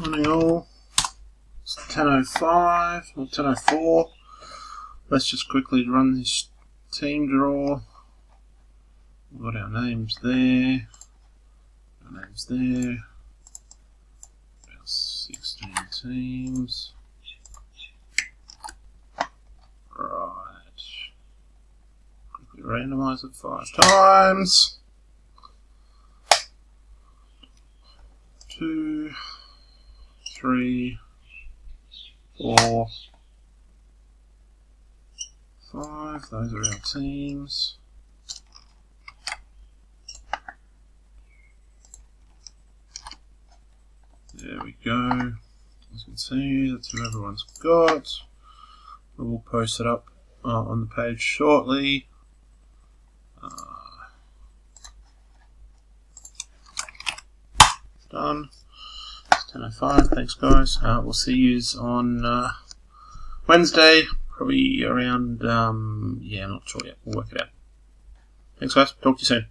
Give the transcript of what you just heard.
Morning all. It's 10:05 or 10:04. Let's just quickly run this team draw. We've got our names there. Our 16 teams. Right. Quickly randomise it 5 times. 2, 3, 4, 5. Those are our teams. There we go. As you can see, that's who everyone's got. We'll post it up on the page shortly. Done. It's 10:05. Thanks, guys. We'll see you on Wednesday, probably around. I'm not sure yet. We'll work it out. Thanks, guys. Talk to you soon.